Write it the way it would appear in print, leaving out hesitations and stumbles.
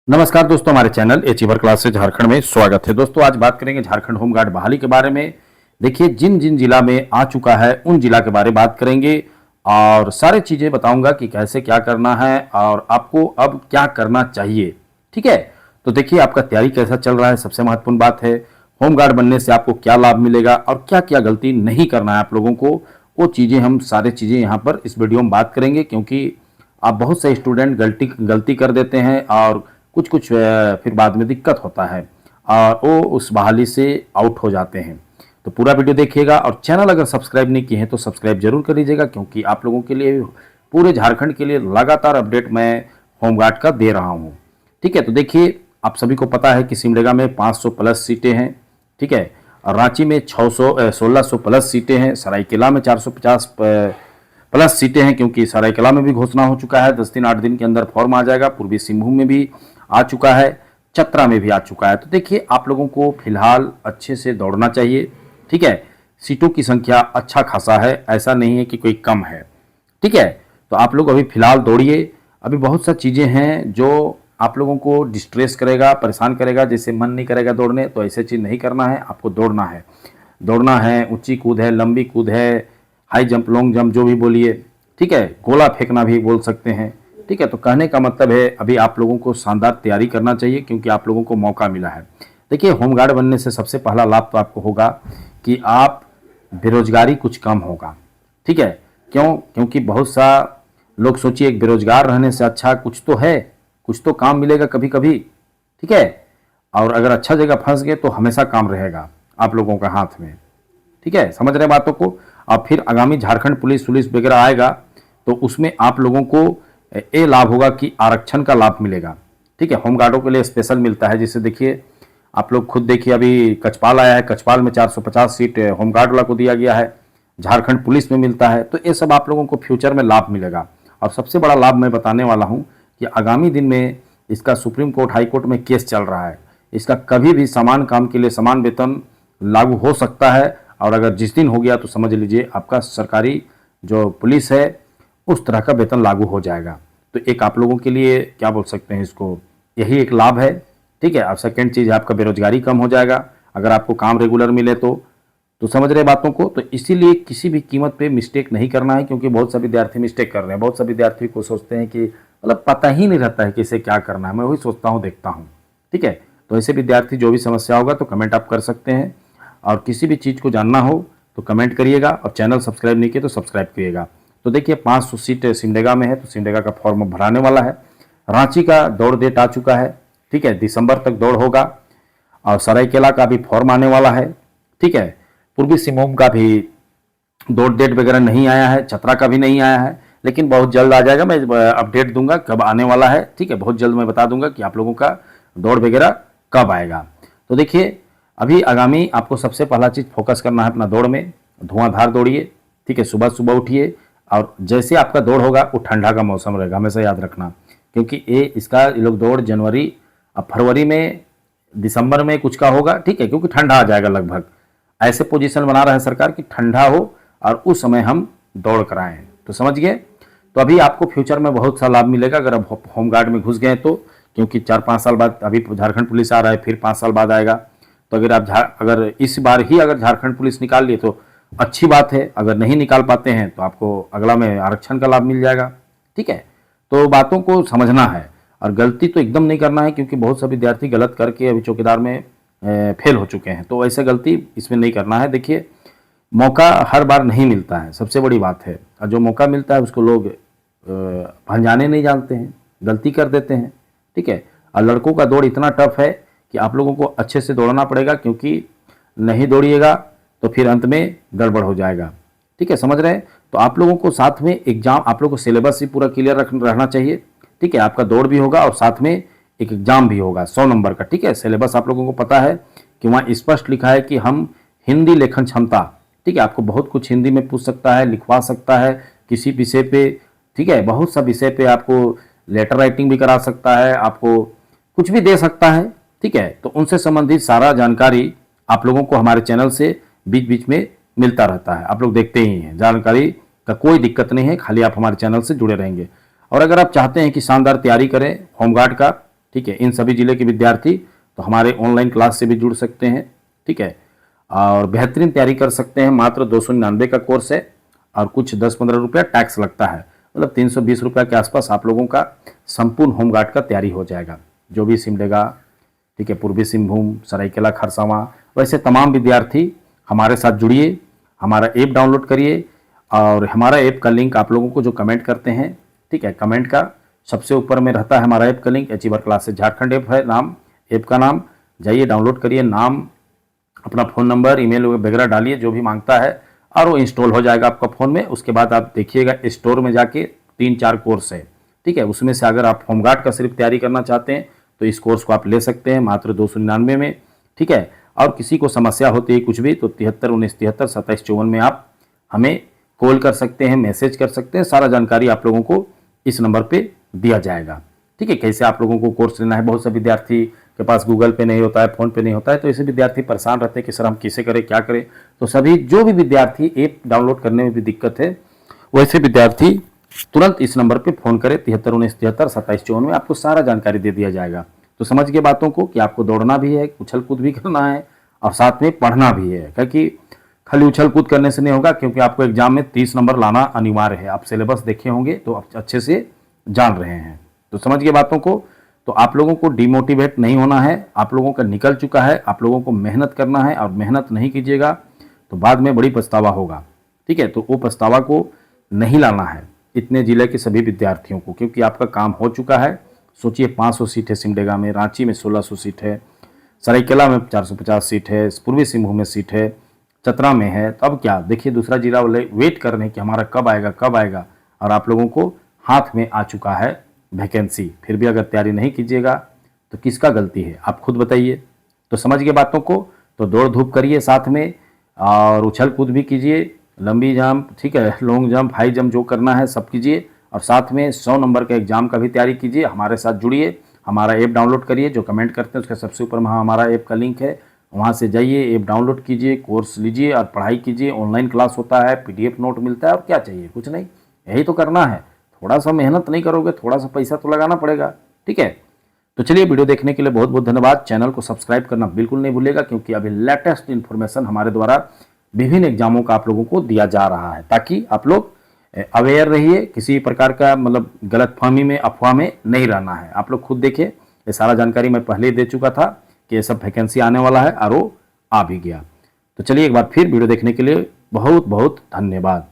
नमस्कार दोस्तों, हमारे चैनल एचीवर क्लास से झारखंड में स्वागत है। दोस्तों आज बात करेंगे झारखंड होमगार्ड बहाली के बारे में। देखिए जिन जिन जिला में आ चुका है उन जिला के बारे में बात करेंगे और सारी चीज़ें बताऊंगा कि कैसे क्या करना है और आपको अब क्या करना चाहिए। ठीक है, तो देखिए आपका तैयारी कैसा चल रहा है, सबसे महत्वपूर्ण बात है। होमगार्ड बनने से आपको क्या लाभ मिलेगा और क्या क्या गलती नहीं करना है आप लोगों को, वो चीज़ें हम सारी चीज़ें यहाँ पर इस वीडियो में बात करेंगे। क्योंकि आप बहुत से स्टूडेंट गलती कर देते हैं और कुछ कुछ फिर बाद में दिक्कत होता है और वो उस बहाली से आउट हो जाते हैं। तो पूरा वीडियो देखिएगा और चैनल अगर सब्सक्राइब नहीं किए हैं तो सब्सक्राइब जरूर कर लीजिएगा, क्योंकि आप लोगों के लिए पूरे झारखंड के लिए लगातार अपडेट मैं होमगार्ड का दे रहा हूँ। ठीक है, तो देखिए आप सभी को पता है कि सिमडेगा में 500 प्लस सीटें हैं। ठीक है, और रांची में 1600 प्लस सीटें हैं। सरायकेला में 450 प्लस सीटें हैं, क्योंकि सरायकेला में भी घोषणा हो चुका है। 10 दिन 8 दिन के अंदर फॉर्म आ जाएगा। पूर्वी सिंहभूम में भी आ चुका है, चतरा में भी आ चुका है। तो देखिए आप लोगों को फिलहाल अच्छे से दौड़ना चाहिए। ठीक है, सीटों की संख्या अच्छा खासा है, ऐसा नहीं है कि कोई कम है। ठीक है, तो आप लोग अभी फिलहाल दौड़िए। अभी बहुत सा चीज़ें हैं जो आप लोगों को डिस्ट्रेस करेगा, परेशान करेगा। जैसे मन नहीं करेगा दौड़ने, तो ऐसे चीज़ नहीं करना है, आपको दौड़ना है। दौड़ना है, ऊंची कूद है, लंबी कूद है, हाई जंप, लॉन्ग जंप, जो भी बोलिए। ठीक है, गोला फेंकना भी बोल सकते हैं। ठीक है, तो कहने का मतलब है अभी आप लोगों को शानदार तैयारी करना चाहिए, क्योंकि आप लोगों को मौका मिला है। देखिए होमगार्ड बनने से सबसे पहला लाभ तो आपको होगा कि आप बेरोजगारी कुछ कम होगा। ठीक है, क्यों? क्योंकि बहुत सा लोग सोचिए एक बेरोजगार रहने से अच्छा कुछ तो है, कुछ तो काम मिलेगा कभी कभी। ठीक है, और अगर अच्छा जगह फंस गए तो हमेशा काम रहेगा आप लोगों का हाथ में। ठीक है, समझ रहे बातों को। अब फिर आगामी झारखंड पुलिस वगैरह आएगा तो उसमें आप लोगों को ये लाभ होगा कि आरक्षण का लाभ मिलेगा। ठीक है, होमगार्डों के लिए स्पेशल मिलता है। जैसे देखिए आप लोग खुद देखिए, अभी कचपाल आया है, कचपाल में 450 सीट होमगार्ड वाला को दिया गया है। झारखंड पुलिस में मिलता है। तो ये सब आप लोगों को फ्यूचर में लाभ मिलेगा। और सबसे बड़ा लाभ मैं बताने वाला हूँ कि आगामी दिन में इसका सुप्रीम कोर्ट, हाई कोर्ट में केस चल रहा है। इसका कभी भी समान काम के लिए समान वेतन लागू हो सकता है, और अगर जिस दिन हो गया तो समझ लीजिए आपका सरकारी जो पुलिस है उस तरह का वेतन लागू हो जाएगा। तो एक आप लोगों के लिए क्या बोल सकते हैं इसको, यही एक लाभ है। ठीक है, अब सेकेंड चीज़ है आपका बेरोजगारी कम हो जाएगा अगर आपको काम रेगुलर मिले तो समझ रहे बातों को। तो इसीलिए किसी भी कीमत पे मिस्टेक नहीं करना है, क्योंकि बहुत से विद्यार्थी मिस्टेक कर रहे हैं। बहुत से विद्यार्थी को सोचते हैं कि मतलब पता ही नहीं रहता है कि इसे क्या करना है। मैं वही सोचता हूँ, देखता हूँ। ठीक है, तो ऐसे विद्यार्थी जो भी समस्या होगा तो कमेंट आप कर सकते हैं, और किसी भी चीज़ को जानना हो तो कमेंट करिएगा, और चैनल सब्सक्राइब नहीं किए तो सब्सक्राइब करिएगा। तो देखिए 500 सीट सिमडेगा में है, तो सिमडेगा का फॉर्म भराने वाला है। रांची का दौड़ डेट आ चुका है। ठीक है, दिसंबर तक दौड़ होगा, और सरायकेला का भी फॉर्म आने वाला है। ठीक है, पूर्वी सिंहभूम का भी दौड़ डेट वगैरह नहीं आया है, चतरा का भी नहीं आया है, लेकिन बहुत जल्द आ जाएगा। मैं अपडेट दूंगा कब आने वाला है। ठीक है, बहुत जल्द मैं बता दूंगा कि आप लोगों का दौड़ वगैरह कब आएगा। तो देखिए अभी आगामी आपको सबसे पहला चीज़ फोकस करना है अपना दौड़ में। धुआंधार दौड़िए। ठीक है, सुबह सुबह उठिए, और जैसे आपका दौड़ होगा वो ठंडा का मौसम रहेगा, हमेशा याद रखना। क्योंकि ये लोग दौड़ जनवरी, अब फरवरी में, दिसंबर में कुछ का होगा। ठीक है, क्योंकि ठंडा आ जाएगा लगभग। ऐसे पोजीशन बना रहा है सरकार कि ठंडा हो और उस समय हम दौड़ कराएं। तो समझ गए। तो अभी आपको फ्यूचर में बहुत सा लाभ मिलेगा अगर आप होमगार्ड में घुस गए तो, क्योंकि 4-5 साल बाद अभी झारखंड पुलिस आ रहा है, फिर 5 साल बाद आएगा। तो अगर अगर इस बार ही अगर झारखंड पुलिस निकाल लिए तो अच्छी बात है। अगर नहीं निकाल पाते हैं तो आपको अगला में आरक्षण का लाभ मिल जाएगा। ठीक है, तो बातों को समझना है और गलती तो एकदम नहीं करना है, क्योंकि बहुत से विद्यार्थी गलत करके अभी चौकीदार में फेल हो चुके हैं। तो ऐसे गलती इसमें नहीं करना है। देखिए मौका हर बार नहीं मिलता है, सबसे बड़ी बात है। और जो मौका मिलता है उसको लोग भंजाने नहीं जानते हैं, गलती कर देते हैं। ठीक है, और लड़कों का दौड़ इतना टफ है कि आप लोगों को अच्छे से दौड़ना पड़ेगा, क्योंकि नहीं दौड़िएगा तो फिर अंत में गड़बड़ हो जाएगा। ठीक है, समझ रहे हैं। तो आप लोगों को साथ में एग्जाम, आप लोगों को सिलेबस भी पूरा क्लियर रहना चाहिए। ठीक है, आपका दौड़ भी होगा और साथ में एक एग्जाम भी होगा 100 नंबर का। ठीक है, सिलेबस आप लोगों को पता है कि वहाँ स्पष्ट लिखा है कि हम हिंदी लेखन क्षमता। ठीक है, आपको बहुत कुछ हिंदी में पूछ सकता है, लिखवा सकता है किसी विषय पे। ठीक है, बहुत सा विषय पे आपको लेटर राइटिंग भी करा सकता है, आपको कुछ भी दे सकता है। ठीक है, तो उनसे संबंधित सारा जानकारी आप लोगों को हमारे चैनल से बीच बीच में मिलता रहता है। आप लोग देखते ही हैं, जानकारी का कोई दिक्कत नहीं है, खाली आप हमारे चैनल से जुड़े रहेंगे। और अगर आप चाहते हैं कि शानदार तैयारी करें होमगार्ड का, ठीक है। इन सभी जिले के विद्यार्थी तो हमारे ऑनलाइन क्लास से भी जुड़ सकते हैं, ठीक है, और बेहतरीन तैयारी कर सकते हैं। मात्र 299 का कोर्स है और कुछ 10-15 रुपया टैक्स लगता है, मतलब 320 रुपये के आसपास आप लोगों का संपूर्ण होमगार्ड का तैयारी हो जाएगा। जो भी सिमडेगा, ठीक है, पूर्वी सिंहभूम, सरायकेला, खरसावां, वैसे तमाम विद्यार्थी हमारे साथ जुड़िए, हमारा ऐप डाउनलोड करिए और हमारा ऐप का लिंक आप लोगों को जो कमेंट करते हैं, ठीक है, कमेंट का सबसे ऊपर में रहता है हमारा ऐप का link. Achiever classes Jharkhand app है नाम, ऐप का नाम, जाइए डाउनलोड करिए, नाम, अपना फ़ोन नंबर, ईमेल वगैरह डालिए जो भी मांगता है और वो इंस्टॉल हो जाएगा आपका फ़ोन में। उसके बाद आप देखिएगा स्टोर में जाके 3-4 कोर्स है, ठीक है, उसमें से अगर आप होमगार्ड का सिर्फ तैयारी करना चाहते हैं तो इस कोर्स को आप ले सकते हैं मात्र 299 में, ठीक है। और किसी को समस्या होती है कुछ भी तो 73-1973-2754 में आप हमें कॉल कर सकते हैं, मैसेज कर सकते हैं, सारा जानकारी आप लोगों को इस नंबर पे दिया जाएगा, ठीक है। कैसे आप लोगों को कोर्स लेना है, बहुत से विद्यार्थी के पास गूगल पे नहीं होता है, फ़ोन पे नहीं होता है, तो ऐसे विद्यार्थी परेशान रहते हैं कि सर हम कैसे करें, क्या करें। तो सभी जो भी विद्यार्थी ऐप डाउनलोड करने में भी दिक्कत है, वैसे विद्यार्थी तुरंत इस नंबर पे फ़ोन करें 73-1973-2754 में, आपको सारा जानकारी दे दिया जाएगा। तो समझ गए बातों को कि आपको दौड़ना भी है, उछल कूद भी करना है और साथ में पढ़ना भी है, क्योंकि खाली उछल कूद करने से नहीं होगा, क्योंकि आपको एग्जाम में 30 नंबर लाना अनिवार्य है। आप सिलेबस देखे होंगे तो आप अच्छे से जान रहे हैं। तो समझ गए बातों को। तो आप लोगों को डिमोटिवेट नहीं होना है, आप लोगों का निकल चुका है, आप लोगों को मेहनत करना है और मेहनत नहीं कीजिएगा तो बाद में बड़ी पछतावा होगा, ठीक है। तो वो पछतावा को नहीं लाना है इतने जिले के सभी विद्यार्थियों को, क्योंकि आपका काम हो चुका है। सोचिए 500 सीट है सिमडेगा में, रांची में 1600 सीट है, सरायकेला में 450 सीट है, पूर्वी सिंहभूम में सीट है, चतरा में है। तो अब क्या देखिए, दूसरा जिला वाले वेट कर रहे हैं कि हमारा कब आएगा कब आएगा, और आप लोगों को हाथ में आ चुका है वैकेंसी। फिर भी अगर तैयारी नहीं कीजिएगा तो किसका गलती है, आप खुद बताइए। तो समझ गए बातों को। तो दौड़ धूप करिए साथ में और उछल कूद भी कीजिए, लंबी जंप, ठीक है, लॉन्ग जंप, हाई जंप, जो करना है सब कीजिए। और साथ में 100 नंबर के एग्जाम का भी तैयारी कीजिए। हमारे साथ जुड़िए, हमारा ऐप डाउनलोड करिए, जो कमेंट करते हैं उसके सबसे ऊपर में हमारा ऐप का लिंक है, वहाँ से जाइए, ऐप डाउनलोड कीजिए, कोर्स लीजिए और पढ़ाई कीजिए। ऑनलाइन क्लास होता है, PDF नोट मिलता है, और क्या चाहिए, कुछ नहीं, यही तो करना है। थोड़ा सा मेहनत नहीं करोगे, थोड़ा सा पैसा तो लगाना पड़ेगा, ठीक है। तो चलिए, वीडियो देखने के लिए बहुत बहुत धन्यवाद। चैनल को सब्सक्राइब करना बिल्कुल नहीं भूलिएगा, क्योंकि अभी लेटेस्ट इन्फॉर्मेशन हमारे द्वारा विभिन्न एग्जामों का आप लोगों को दिया जा रहा है, ताकि आप लोग अवेयर रहिए, किसी प्रकार का मतलब गलतफहमी में, अफवाह में नहीं रहना है। आप लोग खुद देखिए, ये सारा जानकारी मैं पहले ही दे चुका था कि ये सब वैकेंसी आने वाला है और वो आ भी गया। तो चलिए, एक बार फिर वीडियो देखने के लिए बहुत बहुत धन्यवाद।